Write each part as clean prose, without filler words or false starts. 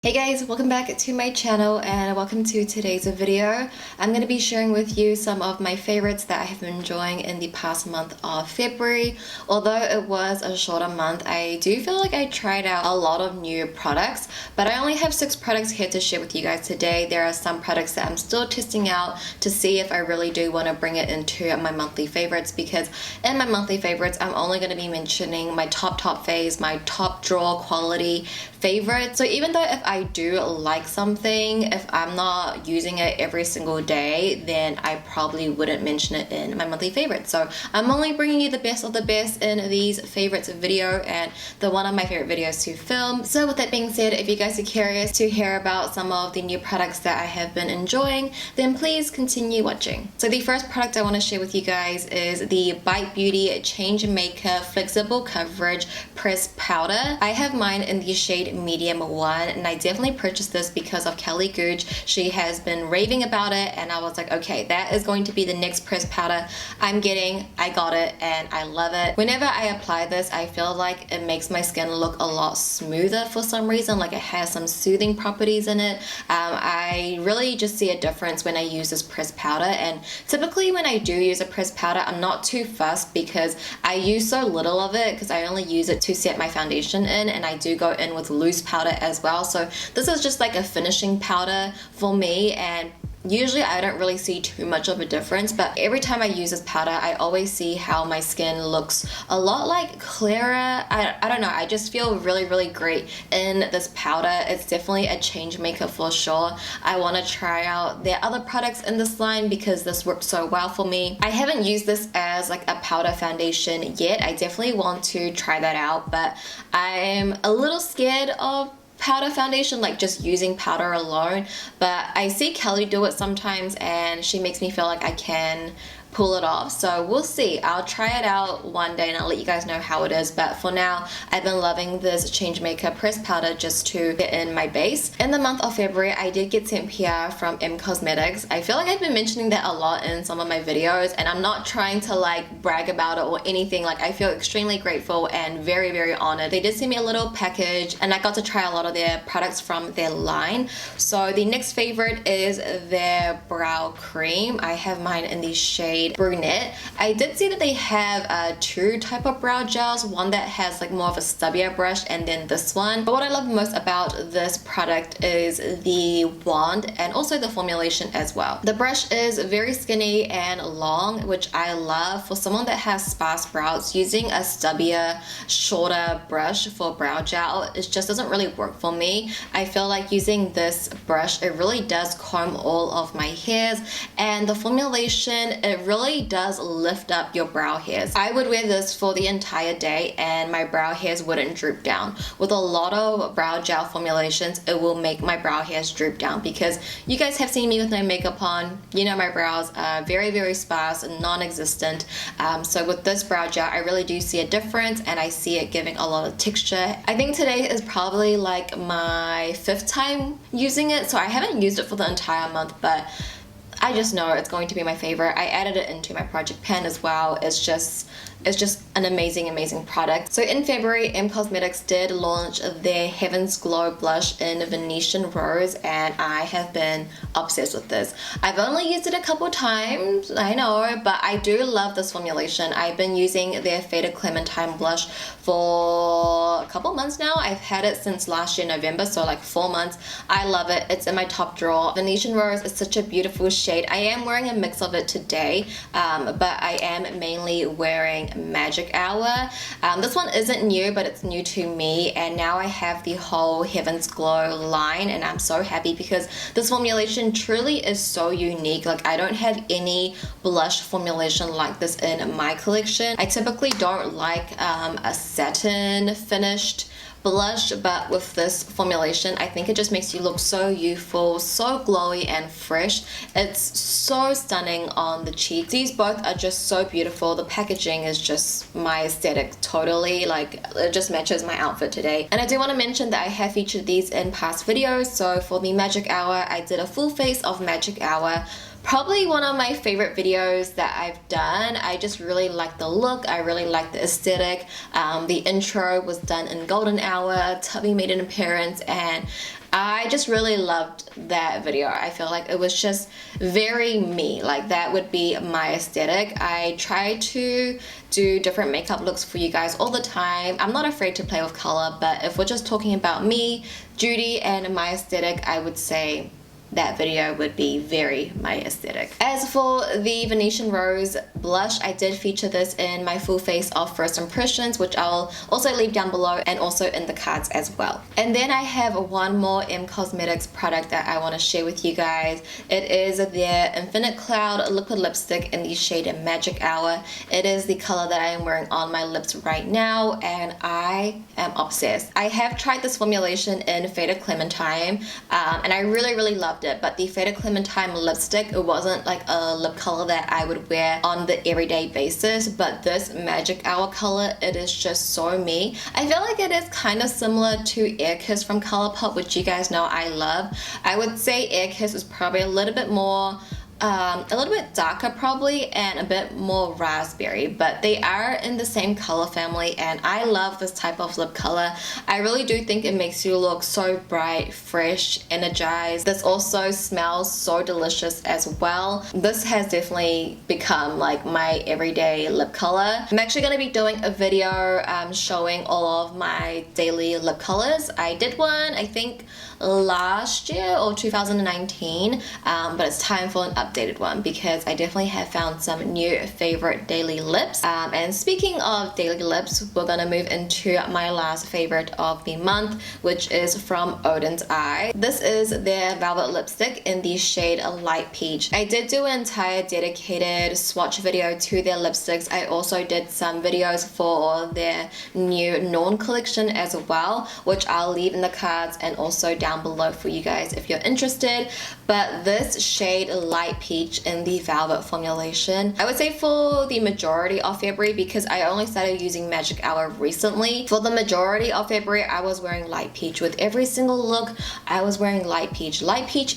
Hey guys, welcome back to my channel and welcome to today's video. I'm going to be sharing with you some of my favorites that I have been enjoying in the past month of February. Although it was a shorter month, I do feel like I tried out a lot of new products, but I only have 6 products here to share with you guys today. There are some products that I'm still testing out to see if I really do want to bring it into my monthly favorites, because in my monthly favorites, I'm only going to be mentioning my top faves, my top drawer quality favorites. So even though if I do like something, if I'm not using it every single day, then I probably wouldn't mention it in my monthly favorites. So I'm only bringing you the best of the best in these favorites video, and the one of my favorite videos to film. So with that being said, if you guys are curious to hear about some of the new products that I have been enjoying, then please continue watching. So the first product I want to share with you guys is the Bite Beauty Change Maker Flexible Coverage Press Powder. I have mine in the shade medium 1, and I definitely purchased this because of Kelly Gooch. She has been raving about it, and I was like, okay, that is going to be the next press powder I'm getting. I got it and I love it. Whenever I apply this, I feel like it makes my skin look a lot smoother for some reason. Like, it has some soothing properties in it. I really just see a difference when I use this press powder, and typically when I do use a press powder, I'm not too fussed because I use so little of it, because I only use it to set my foundation in, and I do go in with loose powder as well. So this is just like a finishing powder for me, and usually I don't really see too much of a difference, but every time I use this powder, I always see how my skin looks a lot like clearer. I don't know, I just feel really great in this powder. It's definitely a change maker for sure. I want to try out their other products in this line because this worked so well for me. I haven't used this as like a powder foundation yet. I definitely want to try that out, but I'm a little scared of powder foundation, like just using powder alone, but I see Kelly do it sometimes and she makes me feel like I can pull it off. So we'll see. I'll try it out one day and I'll let you guys know how it is, but for now I've been loving this change maker press powder just to get in my base. In the month of February, I did get sent PR from Cosmetics. I feel like I've been mentioning that a lot in some of my videos, and I'm not trying to like brag about it or anything. Like, I feel extremely grateful and very honored. They did send me a little package and I got to try a lot of their products from their line. So the next favorite is their brow cream. I have mine in the shade brunette. I did see that they have 2 type of brow gels, one that has like more of a stubbier brush, and then this one. But what I love most about this product is the wand and also the formulation as well. The brush is very skinny and long, which I love. For someone that has sparse brows, using a stubbier, shorter brush for brow gel, it just doesn't really work for me. I feel like using this brush, it really does comb all of my hairs, and the formulation, it really does lift up your brow hairs. I would wear this for the entire day and my brow hairs wouldn't droop down. With a lot of brow gel formulations, it will make my brow hairs droop down, because you guys have seen me with my makeup on. You know, my brows are very sparse and non-existent. So with this brow gel, I really do see a difference, and I see it giving a lot of texture. I think today is probably like my 5th time using it, so I haven't used it for the entire month, but I just know it's going to be my favorite. I added it into my project pan as well. It's just an amazing product. So in February, Cosmetics did launch their Heaven's Glow blush in Venetian Rose, and I have been obsessed with this. I've only used it a couple times, I know, but I do love this formulation. I've been using their Faded Clementine blush for a couple months now. I've had it since last year November, so like 4 months. I love it. It's in my top drawer. Venetian Rose is such a beautiful shade. I am wearing a mix of it today, but I am mainly wearing Magic Hour. This one isn't new, but it's new to me, and now I have the whole Heaven's Glow line, and I'm so happy because this formulation truly is so unique. Like, I don't have any blush formulation like this in my collection. I typically don't like a satin finished blush, but with this formulation, I think it just makes you look so youthful, so glowy and fresh. It's so stunning on the cheeks. These both are just so beautiful. The packaging is just my aesthetic totally. Like, it just matches my outfit today. And I do want to mention that I have featured these in past videos. So for the Magic Hour, I did a full face of Magic Hour Probably one of my favorite videos that I've done. I just really like the look. I really like the aesthetic. The intro was done in golden hour. Tubby made an appearance and I just really loved that video. I feel like it was just very me. Like that would be my aesthetic. I try to do different makeup looks for you guys all the time. I'm not afraid to play with color, but if we're just talking about me, Judy, and my aesthetic, I would say that video would be very my aesthetic. As for the Venetian Rose blush, I did feature this in my full face of first impressions, which I'll also leave down below and also in the cards as well. And then I have one more M Cosmetics product that I want to share with you guys. It is their Infinite Cloud liquid lipstick in the shade Magic Hour. It is the color that I am wearing on my lips right now, and I am obsessed. I have tried this formulation in Faded Clementine, and I really loved it, but the Faded Clementine lipstick, it wasn't like a lip color that I would wear on the everyday basis, but this Magic Hour color, it is just so me. I feel like it is kind of similar to Air Kiss from ColourPop, which you guys know I love. I would say Air Kiss is probably a little bit darker probably, and a bit more raspberry, but they are in the same color family, and I love this type of lip color. I really do think it makes you look so bright, fresh, energized. This also smells so delicious as well. This has definitely become like my everyday lip color. I'm actually going to be doing a video showing all of my daily lip colors. I did one, I think last year or 2019, but it's time for an updated one because I definitely have found some new favorite daily lips. And speaking of daily lips, we're gonna move into my last favorite of the month, which is from Odin's Eye. This is their velvet lipstick in the shade Light Peach. I did do an entire dedicated swatch video to their lipsticks. I also did some videos for their new Norn collection as well, which I'll leave in the cards and also down below for you guys if you're interested. But this shade Light Peach in the velvet formulation, I would say for the majority of February, because I only started using Magic Hour recently, for the majority of February I was wearing Light Peach. With every single look I was wearing Light Peach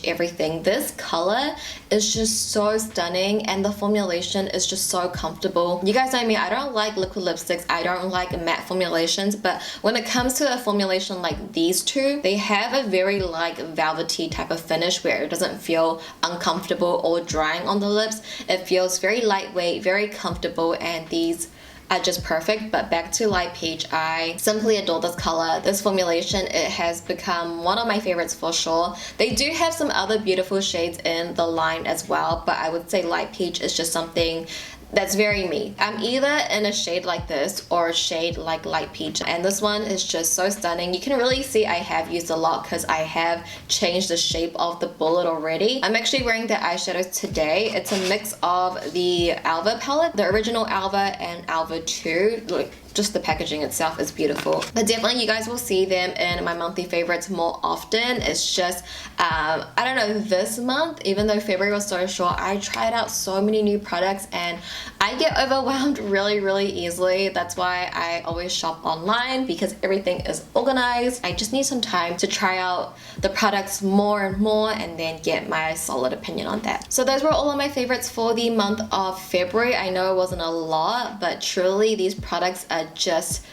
everything. This color is just so stunning, and the formulation is just so comfortable. You guys know me, I don't like liquid lipsticks, I don't like matte formulations, but when it comes to a formulation like these two, they have a very like velvety type of finish where it doesn't feel uncomfortable or drying on the lips. It feels very lightweight, very comfortable, and these are just perfect. But back to Light Peach, I simply adore this color. This formulation, it has become one of my favorites for sure. They do have some other beautiful shades in the line as well, but I would say Light Peach is just something that's very me. I'm either in a shade like this or a shade like Light Peach, and this one is just so stunning. You can really see I have used a lot because I have changed the shape of the bullet already. I'm actually wearing the eyeshadows today. It's a mix of the Alva palette, the original Alva and Alva 2. Look, just the packaging itself is beautiful. But definitely you guys will see them in my monthly favorites more often. It's just, I don't know, this month, even though February was so short, I tried out so many new products and I get overwhelmed really easily. That's why I always shop online, because everything is organized. I just need some time to try out the products more and more and then get my solid opinion on that. So those were all of my favorites for the month of February. I know it wasn't a lot, but truly these products are just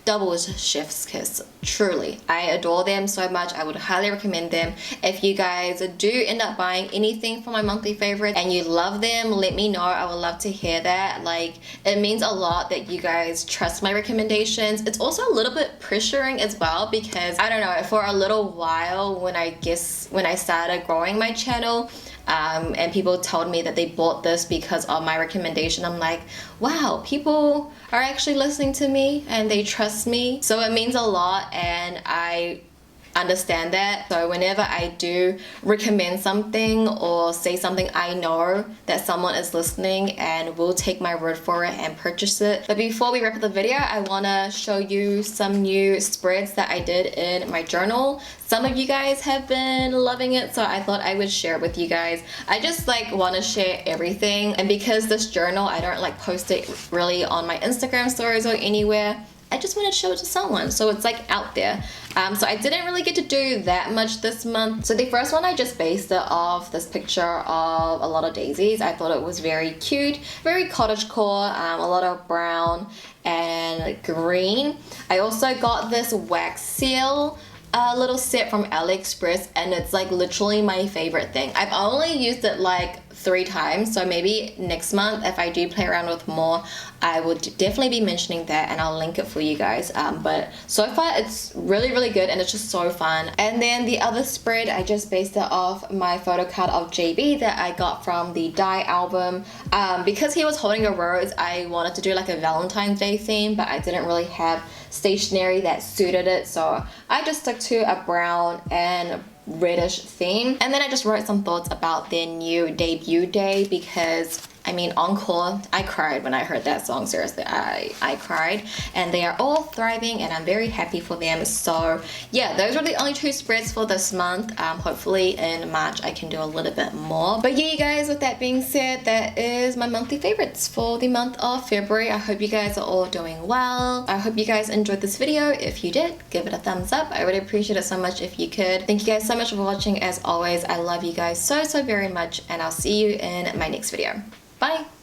double chef's kiss. Truly, I adore them so much. I would highly recommend them. If you guys do end up buying anything from my monthly favorite and you love them, let me know. I would love to hear that. Like, it means a lot that you guys trust my recommendations. It's also a little bit pressuring as well, because I don't know, for a little while when I started growing my channel, and people told me that they bought this because of my recommendation, I'm like, wow, people are actually listening to me and they trust me. So it means a lot, and I understand that. So whenever I do recommend something or say something, I know that someone is listening and will take my word for it and purchase it. But before we wrap up the video, I want to show you some new spreads that I did in my journal. Some of you guys have been loving it, so I thought I would share it with you guys. I just like want to share everything, and because this journal, I don't like post it really on my Instagram stories or anywhere, I just want to show it to someone, so it's like out there. So I didn't really get to do that much this month. So the first one, I just based it off this picture of a lot of daisies. I thought it was very cute, very cottagecore, a lot of brown and green. I also got this wax seal a little set from AliExpress, and it's like literally my favorite thing. I've only used it like 3 times, so maybe next month if I do play around with more, I would definitely be mentioning that, and I'll link it for you guys. But so far it's really good, and it's just so fun. And then the other spread, I just based it off my photo card of JB that I got from the Die album. Because he was holding a rose, I wanted to do like a Valentine's Day theme, but I didn't really have stationery that suited it, so I just stuck to a brown and reddish theme. And then I just wrote some thoughts about their new debut day, because I mean, Encore, I cried when I heard that song. Seriously, I cried, and they are all thriving, and I'm very happy for them. So yeah, those were the only 2 spreads for this month. Hopefully in March I can do a little bit more. But yeah, you guys, with that being said, that is my monthly favorites for the month of February. I hope you guys are all doing well. I hope you guys enjoyed this video. If you did, give it a thumbs up. I would appreciate it so much if you could. Thank you guys so much for watching. As always, I love you guys so very much, and I'll see you in my next video. Bye!